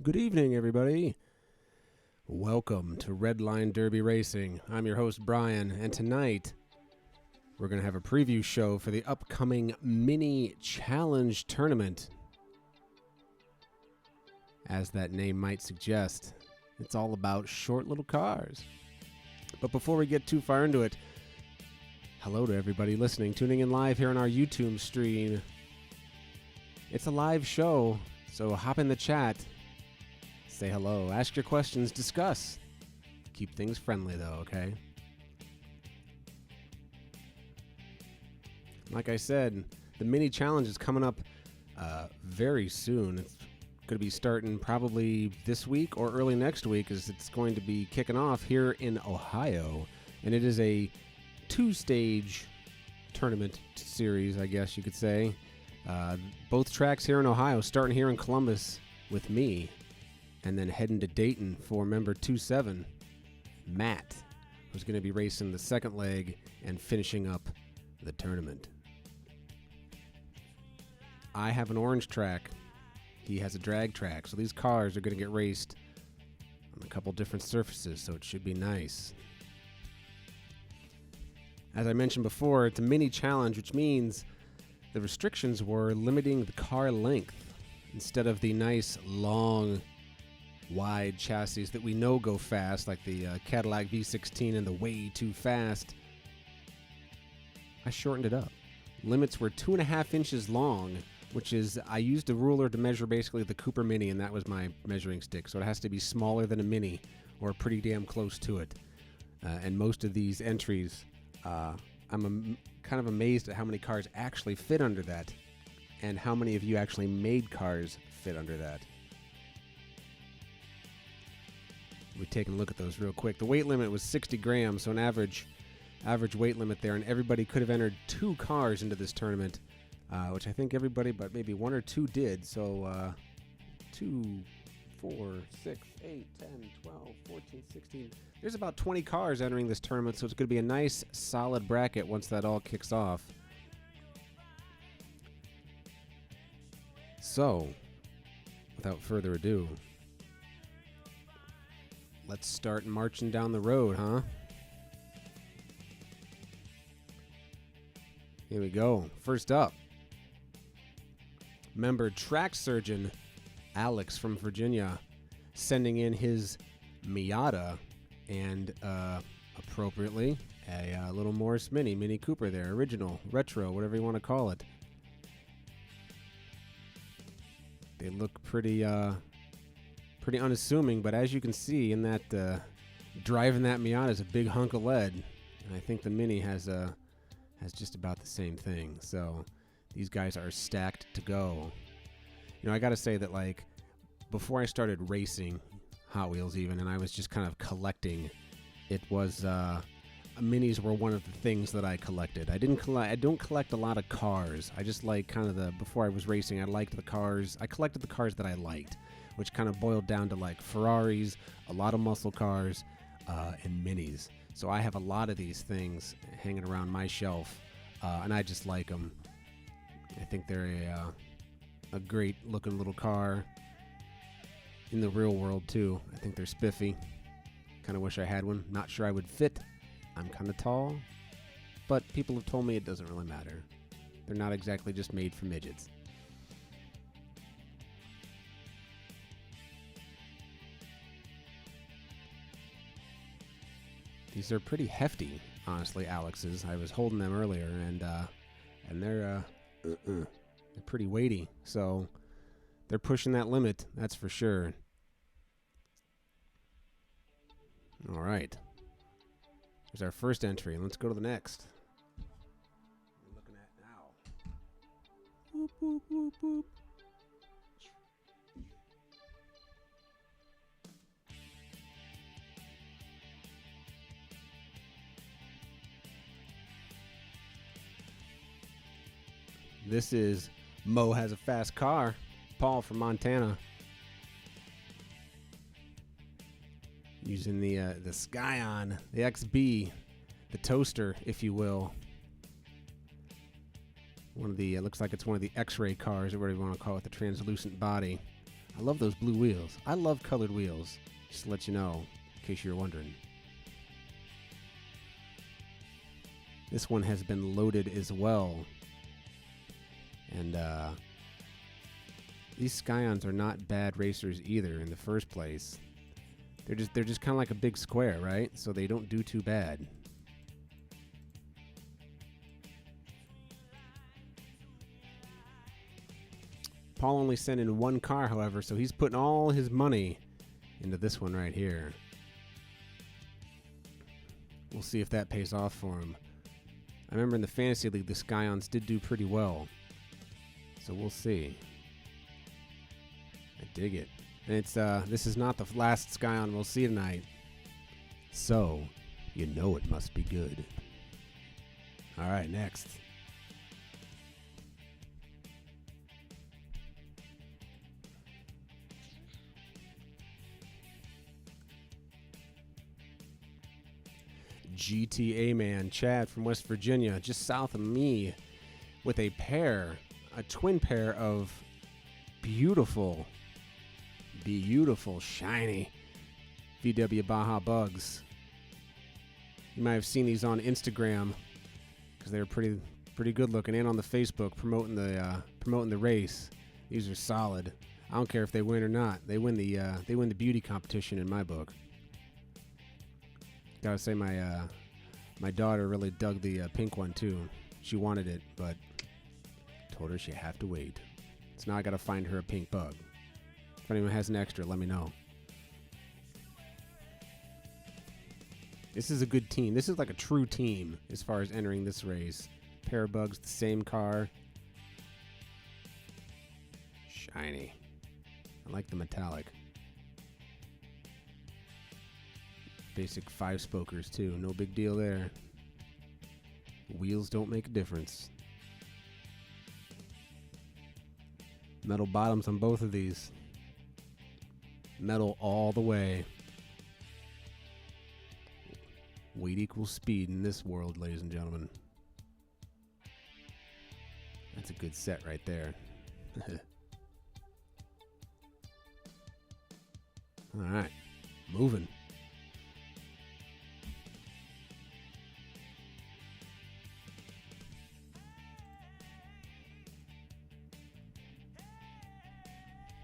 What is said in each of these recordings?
Good evening, everybody. Welcome to Redline Derby Racing. I'm your host, Brian, and tonight we're going to have a preview show for the upcoming Mini Challenge Tournament. As that name might suggest, it's all about short little cars. But before we get too far into it, hello to everybody listening, tuning in live here on our YouTube stream. It's a live show, so hop in the chat. Say hello, ask your questions, discuss. Keep things friendly though, okay? Like I said, the mini challenge is coming up very soon. It's going to be starting probably this week or early next week, as it's going to be kicking off here in Ohio. And it is a two-stage tournament series, I guess you could say. Both tracks here in Ohio, starting here in Columbus with me, and then heading to Dayton for member 27, Matt, who's going to be racing the second leg and finishing up the tournament. I have an orange track. He has a drag track. So these cars are going to get raced on a couple different surfaces, so it should be nice. As I mentioned before, it's a mini challenge, which means the restrictions were limiting the car length instead of the nice, long, wide chassis that we know go fast, like the Cadillac V16 and the Way Too Fast. I shortened it up. Limits were 2.5 inches long, which is, I used a ruler to measure basically the Cooper Mini, and that was my measuring stick. So it has to be smaller than a Mini, or pretty damn close to it. And most of these entries, I'm kind of amazed at how many cars actually fit under that, and how many of you actually made cars fit under that. We're taking a look at those real quick. The weight limit was 60 grams, so an average weight limit there, and everybody could have entered 2 cars into this tournament, which I think everybody but maybe 1 or 2 did. So 2, 4, 6, 8, 10, 12, 14, 16. There's about 20 cars entering this tournament, so it's going to be a nice, solid bracket once that all kicks off. So, without further ado, let's start marching down the road, huh? Here we go. First up, member track surgeon Alex from Virginia, sending in his Miata and appropriately a little Morris Mini Cooper there, original, retro, whatever you want to call it. They look pretty unassuming, but as you can see in that, driving that Miata is a big hunk of lead, and I think the Mini has just about the same thing. So these guys are stacked to go. You know, I gotta say that, like, before I started racing Hot Wheels even, and I was just kind of collecting, it was Minis were one of the things that I collected. I don't collect a lot of cars. I just like kind of before I was racing, I liked the cars. I collected the cars that I liked, which kind of boiled down to like Ferraris, a lot of muscle cars, and Minis. So I have a lot of these things hanging around my shelf, and I just like them. I think they're a great looking little car. In the real world too, I think they're spiffy. Kind of wish I had one. Not sure I would fit. I'm kind of tall, but people have told me it doesn't really matter. They're not exactly just made for midgets. These are pretty hefty, honestly, Alex's. I was holding them earlier, and they're pretty weighty. So they're pushing that limit, that's for sure. All right. There's our first entry. Let's go to the next. We're looking at now. Boop, boop, boop, boop. This is Mo Has a Fast Car. Paul from Montana. Using the Scion, the XB, the toaster, if you will. One of the, it looks like it's one of the X-ray cars, or whatever you want to call it, the translucent body. I love those blue wheels. I love colored wheels. Just to let you know, in case you're wondering. This one has been loaded as well. And these Scions are not bad racers either in the first place. They're just kind of like a big square, right? So they don't do too bad. Paul only sent in one car, however, so he's putting all his money into this one right here. We'll see if that pays off for him. I remember in the Fantasy League, the Scions did do pretty well. So we'll see. I dig it. And it's this is not the last Scion we'll see tonight. So, you know it must be good. All right, next. GTA man Chad from West Virginia, just south of me, with a twin pair of beautiful, shiny VW Baja Bugs. You might have seen these on Instagram because they're pretty good looking, and on the Facebook promoting the race. These are solid. I don't care if they win or not. They win the beauty competition in my book. Gotta say my daughter really dug the pink one too. She wanted it, but told her she'd have to wait. So now I gotta find her a pink bug. If anyone has an extra, let me know. This is a good team. This is like a true team as far as entering this race. Pair of bugs, the same car. Shiny. I like the metallic. Basic 5-spokers too, no big deal there. Wheels don't make a difference. Metal bottoms on both of these. Metal all the way. Weight equals speed in this world, ladies and gentlemen. That's a good set right there. All right, moving.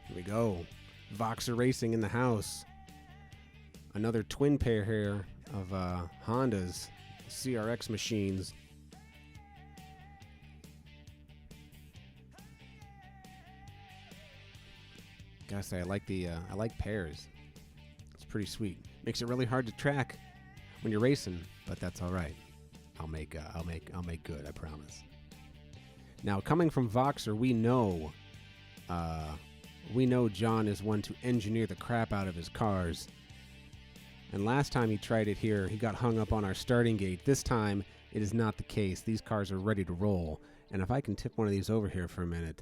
Here we go. Voxer Racing in the house. Another twin pair here of Hondas, CRX machines. Gotta say, I like pairs. It's pretty sweet. Makes it really hard to track when you're racing, but that's all right. I'll make good, I promise. Now, coming from Voxer, we know John is one to engineer the crap out of his cars. And last time he tried it here, he got hung up on our starting gate. This time, it is not the case. These cars are ready to roll. And if I can tip one of these over here for a minute,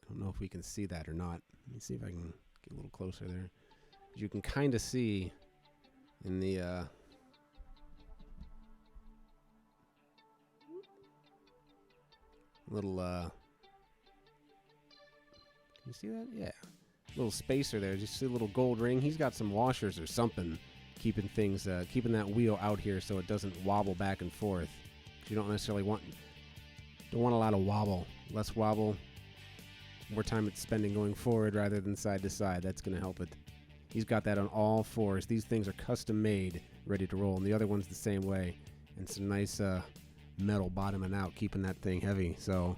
I don't know if we can see that or not. Let me see if I can get a little closer there. You can kind of see in the little can you see that? Yeah. Little spacer there. Just see a little gold ring. He's got some washers or something keeping that wheel out here so it doesn't wobble back and forth. You don't necessarily want a lot of wobble. Less wobble, more time it's spending going forward rather than side to side. That's going to help it. He's got that on all fours. These things are custom made, ready to roll, and the other one's the same way. And some nice metal bottoming out, keeping that thing heavy. So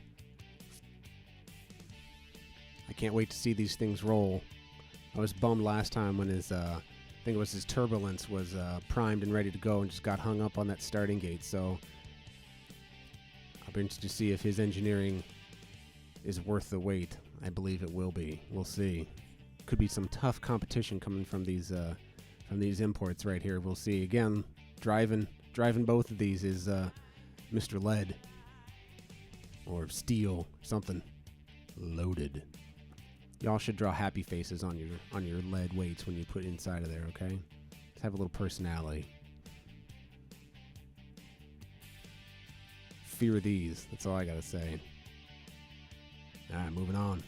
I can't wait to see these things roll. I was bummed last time when his, I think it was his turbulence was primed and ready to go and just got hung up on that starting gate. So I'll be interested to see if his engineering is worth the wait. I believe it will be. We'll see. Could be some tough competition coming from these imports right here. We'll see. Again, driving both of these is Mr. Lead or Steel, something loaded. Y'all should draw happy faces on your lead weights when you put inside of there, okay? Just have a little personality. Fear these. That's all I gotta say. All right, moving on.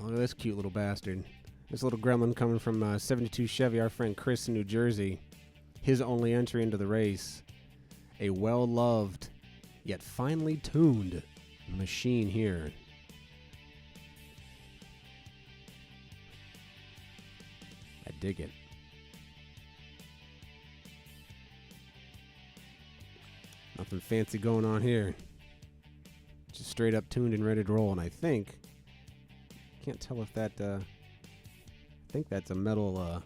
look at this cute little bastard. This little gremlin coming from 72 Chevy, our friend Chris in New Jersey. His only entry into the race. A well-loved, yet finely tuned machine here. I dig it. Nothing fancy going on here. Just straight up tuned and ready to roll. And I think, can't tell if that, I think that's a metal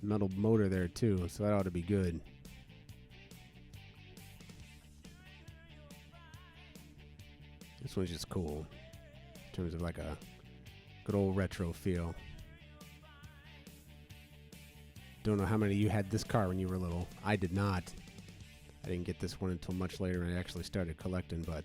motor there too. So that ought to be good. This one's just cool in terms of like a good old retro feel. Don't know how many of you had this car when you were little. I did not. I didn't get this one until much later when I actually started collecting, but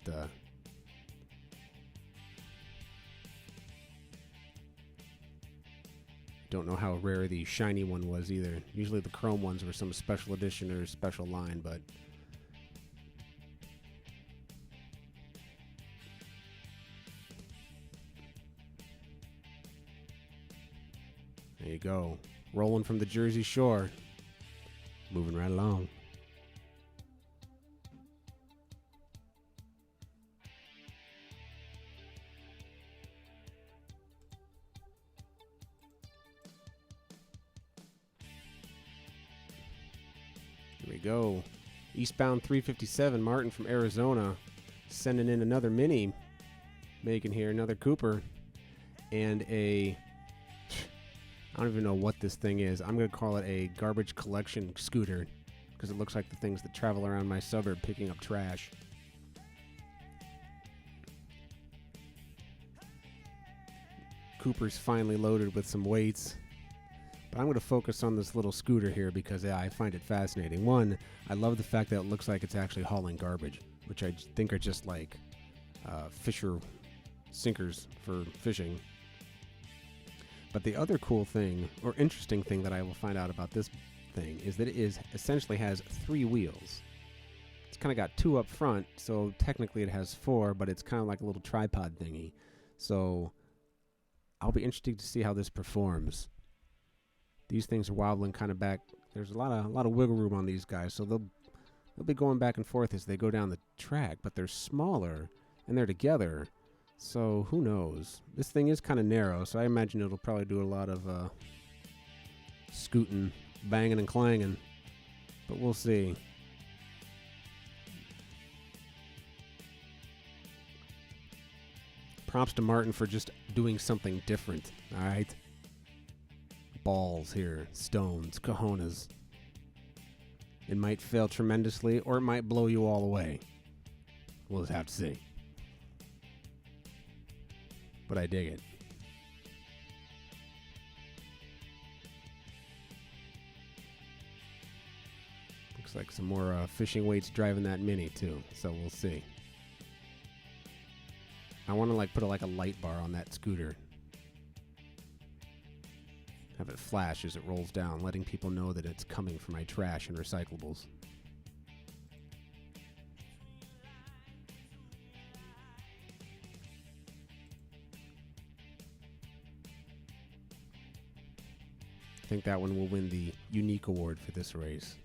don't know how rare the shiny one was either. Usually the chrome ones were some special edition or special line, but there you go. Rolling from the Jersey Shore. Moving right along. Here we go. Eastbound 357, Martin from Arizona, sending in another Mini. Making here another Cooper. And a... I don't even know what this thing is. I'm going to call it a garbage collection scooter because it looks like the things that travel around my suburb picking up trash. Cooper's finally loaded with some weights. But I'm going to focus on this little scooter here because I find it fascinating. One, I love the fact that it looks like it's actually hauling garbage, which I think are just like fisher sinkers for fishing. But the other cool thing, or interesting thing that I will find out about this thing, is that it essentially has 3 wheels. It's kind of got 2 up front, so technically it has 4, but it's kind of like a little tripod thingy. So I'll be interested to see how this performs. These things are wobbling kind of back. There's a lot of wiggle room on these guys, so they'll be going back and forth as they go down the track, but they're smaller and they're together. So who knows? This thing is kind of narrow, so I imagine it'll probably do a lot of scooting, banging and clanging, but we'll see. Props to Martin for just doing something different, all right? Balls here, stones, cojones. It might fail tremendously, or it might blow you all away. We'll just have to see. But I dig it. Looks like some more fishing weights driving that Mini too, so we'll see. I want to like put a light bar on that scooter. Have it flash as it rolls down, letting people know that it's coming for my trash and recyclables. I think that one will win the unique award for this race.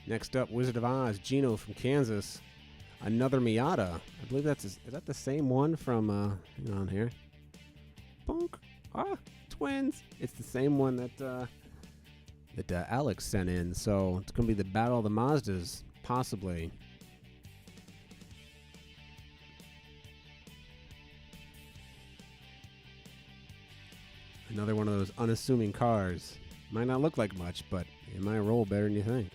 Next up, Wizard of Oz, Gino from Kansas. Another Miata. I believe is that the same one from, hang on here. Bonk. Twins. It's the same one that Alex sent in. So it's going to be the Battle of the Mazdas, possibly. Another one of those unassuming cars. Might not look like much, but it might roll better than you think.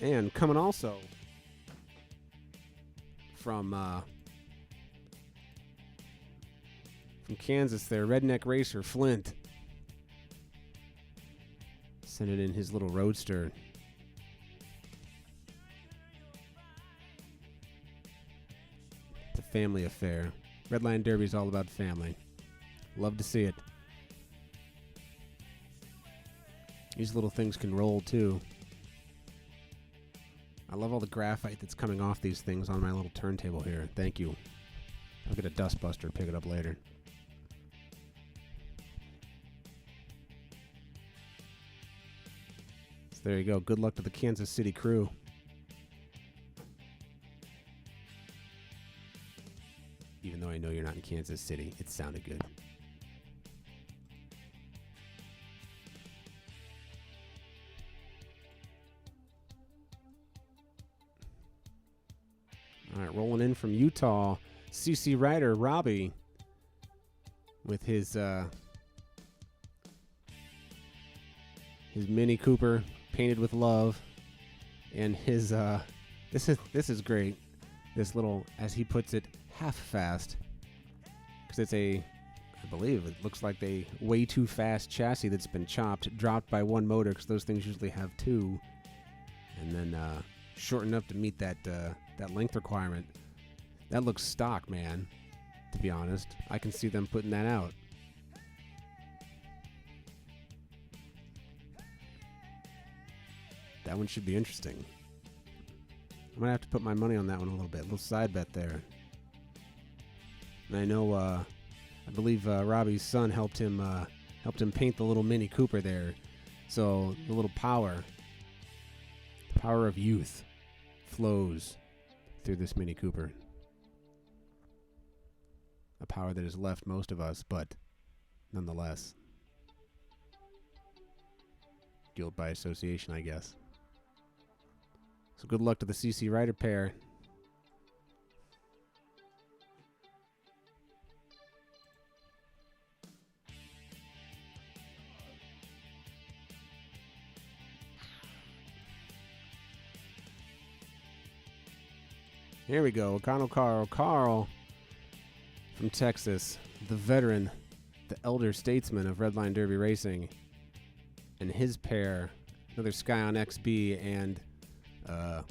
And coming also from Kansas there, Redneck Racer Flint. Sending in his little roadster. It's a family affair. Redline Derby is all about family. Love to see it. These little things can roll too. I love all the graphite that's coming off these things on my little turntable here. Thank you. I'll get a dust buster, pick it up later. So there you go. Good luck to the Kansas City crew. Even though I know you're not in Kansas City, it sounded good. All right, rolling in from Utah, CC Rider Robbie with his Mini Cooper painted with love, and his this is great. This little, as he puts it, half fast, because it's I believe it looks like a way too fast chassis that's been dropped by one motor, because those things usually have two, and then shortened up to meet that length requirement. That looks stock, man, to be honest. I can see them putting that out. That one should be interesting. I'm gonna have to put my money on that one a little bit. A little side bet there. And I know, I believe Robbie's son helped him paint the little Mini Cooper there. So the little power of youth flows through this Mini Cooper. A power that has left most of us, but nonetheless. Guilt by association, I guess. So good luck to the CC Rider pair. Here we go. Carl from Texas, the veteran, the elder statesman of Redline Derby Racing, and his pair, another Scion XB and a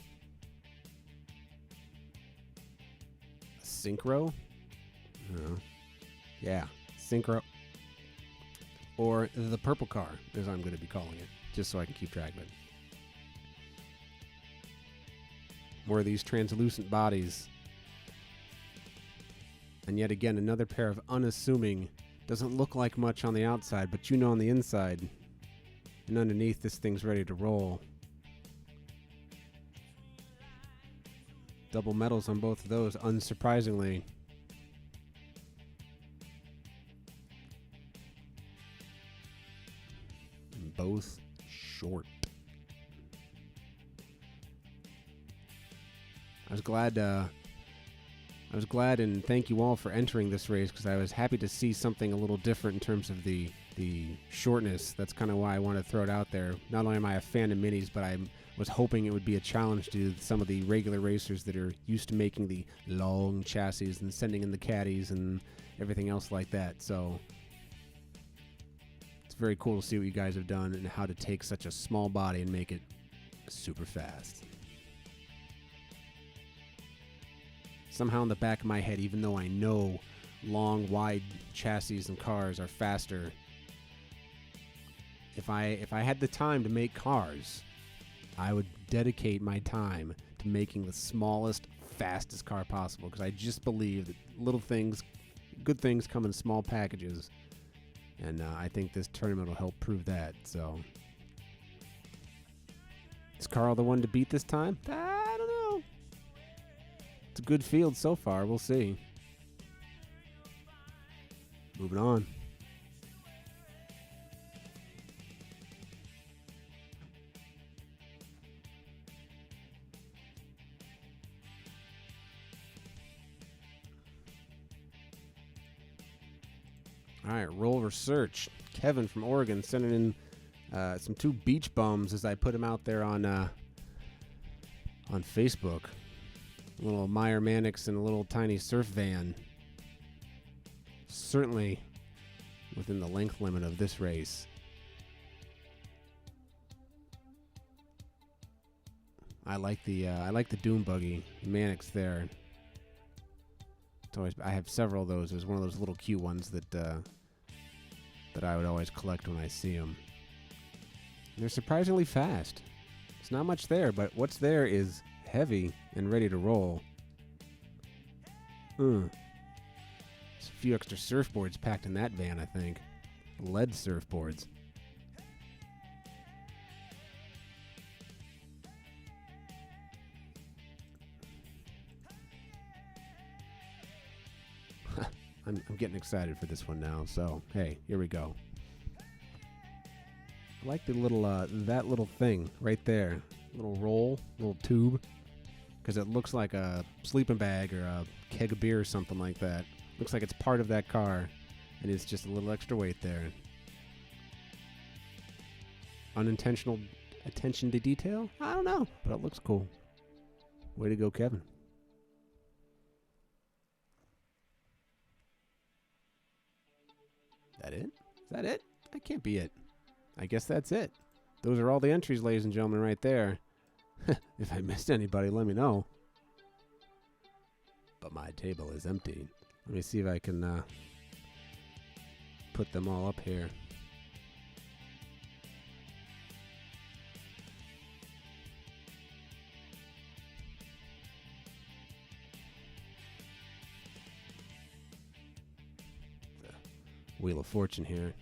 Synchro? Yeah, Synchro. Or the purple car, as I'm going to be calling it, just so I can keep track of it. More of these translucent bodies. And yet again, another pair of unassuming, doesn't look like much on the outside, but you know on the inside and underneath, this thing's ready to roll. Double metals on both of those, unsurprisingly. Both short. I was glad and thank you all for entering this race, because I was happy to see something a little different in terms of the shortness. That's kind of why I want to throw it out there. Not only am I a fan of minis, but I was hoping it would be a challenge to some of the regular racers that are used to making the long chassis and sending in the caddies and everything else like that. So it's very cool to see what you guys have done and how to take such a small body and make it super fast. Somehow in the back of my head, even though I know long, wide chassis and cars are faster, if I had the time to make cars, I would dedicate my time to making the smallest, fastest car possible, because I just believe that little things, good things come in small packages, and I think this tournament will help prove that. So, is Carl the one to beat this time? I don't know. It's a good field so far. We'll see. Moving on. All right, roll research. Kevin from Oregon sending in some two beach bums as I put him out there on Facebook. A little Meyer Mannix and a little tiny surf van. Certainly within the length limit of this race. I like the Doom Buggy Mannix there. It's always, I have several of those. There's one of those little cute ones that I would always collect when I see them. They're surprisingly fast. It's not much there, but what's there is heavy and ready to roll. There's a few extra surfboards packed in that van, I think. Lead surfboards. I'm getting excited for this one now, so hey, here we go. I like the little, that little thing right there. Little roll, little tube. Because it looks like a sleeping bag or a keg of beer or something like that. Looks like it's part of that car, and it's just a little extra weight there. Unintentional attention to detail? I don't know, but it looks cool. Way to go, Kevin. That it? Is that it? That can't be it. I guess that's it. Those are all the entries, ladies and gentlemen, right there. If I missed anybody, let me know. But my table is empty. Let me see if I can put them all up here. The Wheel of Fortune here.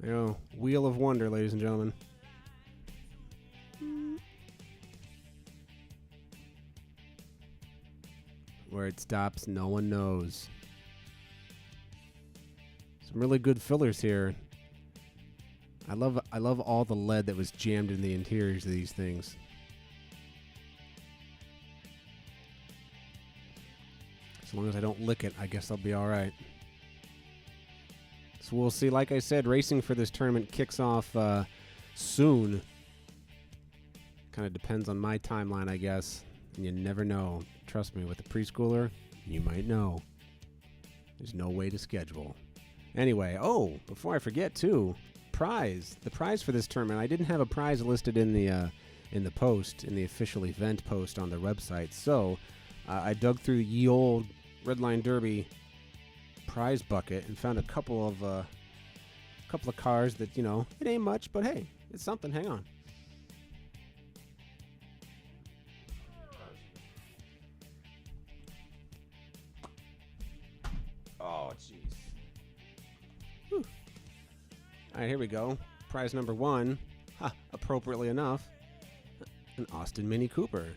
You know, Wheel of Wonder, ladies and gentlemen. Where it stops, no one knows. Some really good fillers here. I love all the lead that was jammed in the interiors of these things. As long as I don't lick it, I guess I'll be all right. So we'll see. Like I said, racing for this tournament kicks off soon. Kind of depends on my timeline, I guess. And you never know. Trust me, with a preschooler, you might know. There's no way to schedule. Anyway, before I forget, too, prize. The prize for this tournament. I didn't have a prize listed in the post, in the official event post on the website. So I dug through ye old Redline Derby prize bucket and found a couple of cars that, you know, it ain't much, but hey, it's something. Hang on. Oh, jeez. All right, here we go. Prize number 1, appropriately enough, an Austin Mini Cooper.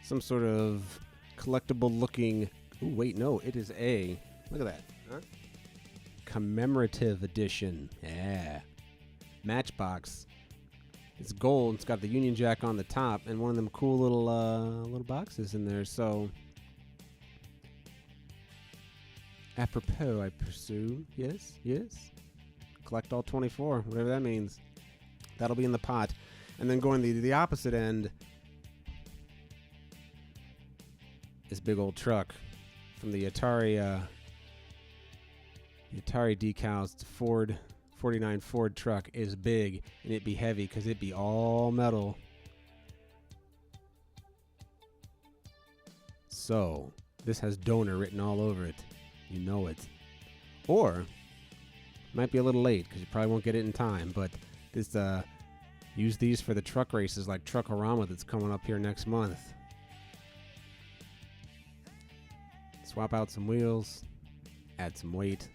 Some sort of collectible looking. Ooh, wait, no, it is a. Look at that. Huh? Commemorative edition. Yeah. Matchbox. It's gold. It's got the Union Jack on the top and one of them cool little boxes in there. So, apropos, I pursue. Yes, yes. Collect all 24, whatever that means. That'll be in the pot. And then going the opposite end, this big old truck from the Atari decals. Ford 49 Ford truck is big, and it'd be heavy because it'd be all metal. So this has donor written all over it. You know it. Or might be a little late because you probably won't get it in time, but this use these for the truck races like Truckorama that's coming up here next month. Swap out some wheels, add some weight,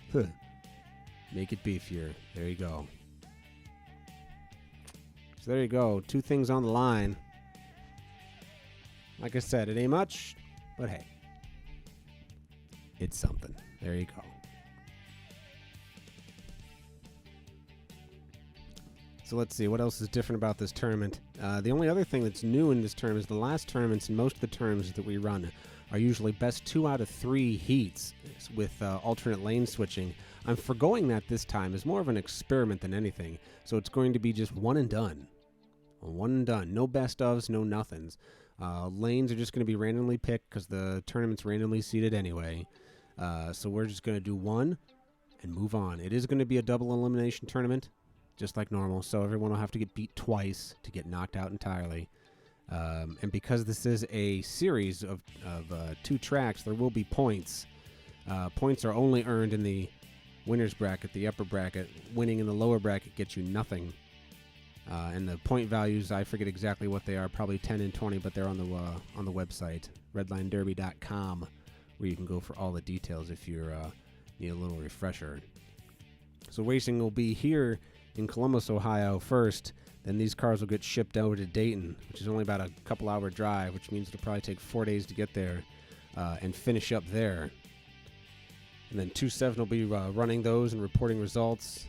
make it beefier. There you go. So there you go. 2 things on the line. Like I said, it ain't much, but hey, it's something. There you go. So let's see, what else is different about this tournament? The only other thing that's new in this term is the last tournaments and most of the terms that we run are usually best 2 out of 3 heats with alternate lane switching. I'm forgoing that this time as more of an experiment than anything. So it's going to be just one and done. One and done. No best ofs, no nothings. Lanes are just going to be randomly picked because the tournament's randomly seeded anyway. So we're just going to do one and move on. It is going to be a double elimination tournament, just like normal. So everyone will have to get beat twice to get knocked out entirely. And because this is a series of 2 tracks, there will be points. Points are only earned in the winner's bracket, the upper bracket. Winning in the lower bracket gets you nothing. And the point values, I forget exactly what they are, probably 10 and 20, but they're on the website, redlinederby.com, where you can go for all the details if you need a little refresher. So racing will be here in Columbus, Ohio first. Then these cars will get shipped over to Dayton, which is only about a couple-hour drive, which means it'll probably take 4 days to get there and finish up there. And then 2-7 will be running those and reporting results,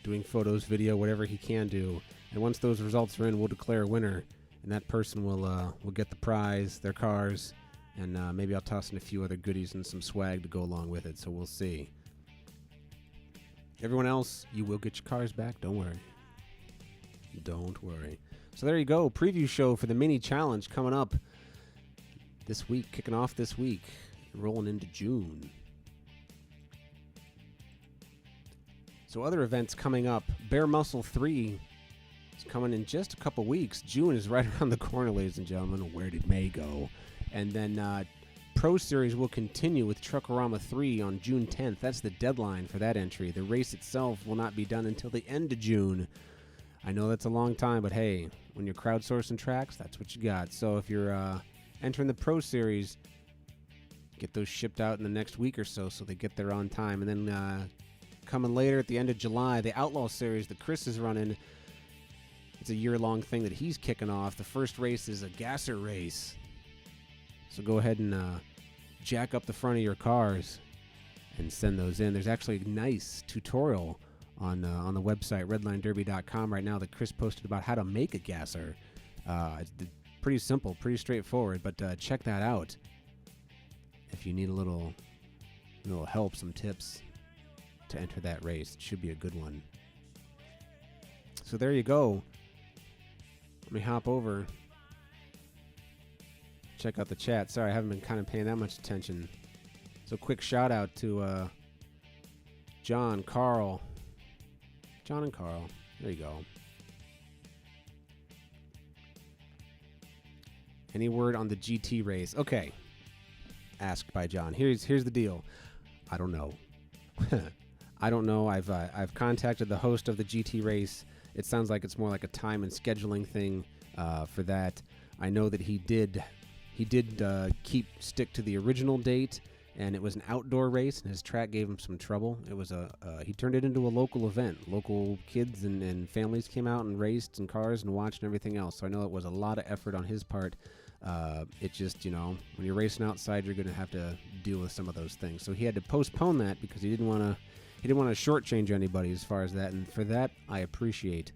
doing photos, video, whatever he can do. And once those results are in, we'll declare a winner, and that person will get the prize, their cars, and maybe I'll toss in a few other goodies and some swag to go along with it, so we'll see. Everyone else, you will get your cars back, don't worry. Don't worry. So there you go, preview show for the mini challenge coming up this week, kicking off this week, rolling into June. So other events coming up. Bare Muscle 3 is coming in just a couple weeks. June is right around the corner, ladies and gentlemen. Where did May go? And then Pro Series will continue with Truckorama 3 on June 10th. That's the deadline for that entry. The race itself will not be done until the end of June. I know that's a long time, but hey, when you're crowdsourcing tracks, that's what you got. So if you're entering the Pro Series, get those shipped out in the next week or so they get there on time. And then coming later at the end of July, the Outlaw Series that Chris is running. It's a year-long thing that he's kicking off. The first race is a gasser race. So go ahead and jack up the front of your cars and send those in. There's actually a nice tutorial on the website, redlinederby.com right now that Chris posted about how to make a gasser. It's pretty simple, pretty straightforward, but check that out if you need a little help, some tips to enter that race. It should be a good one. So there you go. Let me hop over, check out the chat. Sorry, I haven't been kind of paying that much attention. So quick shout out to John and Carl. There you go. Any word on the GT race? Okay. Asked by John. Here's the deal. I don't know. I don't know. I've contacted the host of the GT race. It sounds like it's more like a time and scheduling thing for that. I know that he did stick to the original date, and it was an outdoor race, and his track gave him some trouble. It was he turned it into a local event. Local kids and families came out and raced in cars and watched and everything else. So I know it was a lot of effort on his part. It just, when you're racing outside, you're going to have to deal with some of those things. So he had to postpone that because he didn't want to shortchange anybody as far as that. And for that, I appreciate.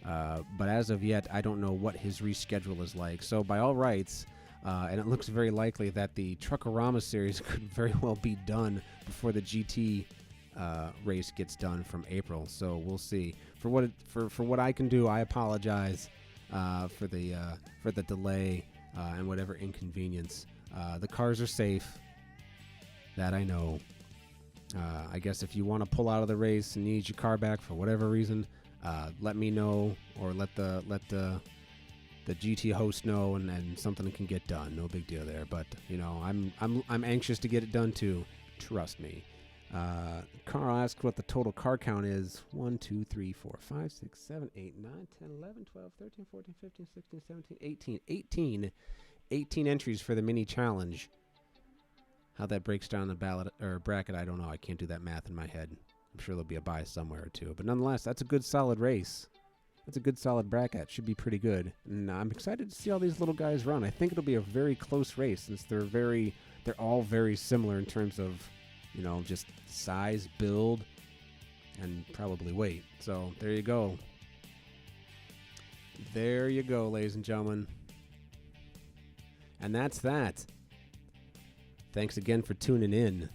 But as of yet, I don't know what his reschedule is like. So by all rights, and it looks very likely that the Truckorama series could very well be done before the GT race gets done from April. So we'll see. For what I can do, I apologize for the delay and whatever inconvenience. The cars are safe. That I know. I guess if you want to pull out of the race and need your car back for whatever reason, let me know, or let the GT host know, and something can get done. No big deal there. But I'm anxious to get it done too. Trust me. Carl asked what the total car count is. 1, 2, 3, 4, 5, 6, 7, 8, 9, 10, 11, 12, 13, 14, 15, 16, 17, 18. 18 entries for the mini challenge. How that breaks down the ballot or bracket, I don't know. I can't do that math in my head. I'm sure there'll be a bias somewhere or two. But nonetheless, that's a good solid race. That's a good solid bracket. Should be pretty good. And I'm excited to see all these little guys run. I think it'll be a very close race since they're all very similar in terms of, just size, build, and probably weight. So there you go. There you go, ladies and gentlemen. And that's that. Thanks again for tuning in.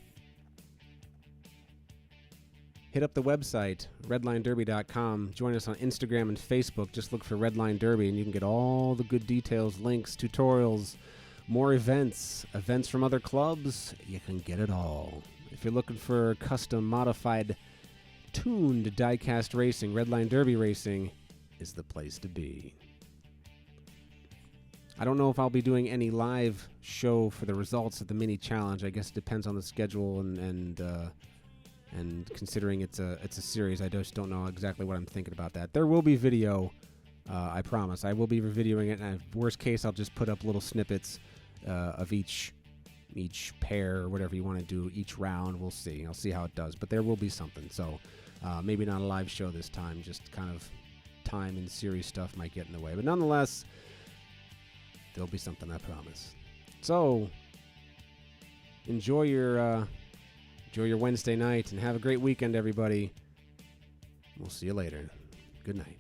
hit up the website, redlinederby.com. Join us on Instagram and Facebook. Just look for Redline Derby, and you can get all the good details, links, tutorials, more events from other clubs. You can get it all. If you're looking for custom, modified, tuned diecast racing, Redline Derby Racing is the place to be. I don't know if I'll be doing any live show for the results of the mini challenge. I guess it depends on the schedule and considering it's a series, I just don't know exactly what I'm thinking about that. There will be video, I promise. I will be videoing it, and worst case, I'll just put up little snippets of each pair or whatever you want to do, each round. We'll see. I'll see how it does, but there will be something. So maybe not a live show this time. Just kind of time and series stuff might get in the way, but nonetheless, there'll be something, I promise. So enjoy your Wednesday night and have a great weekend, everybody. We'll see you later. Good night.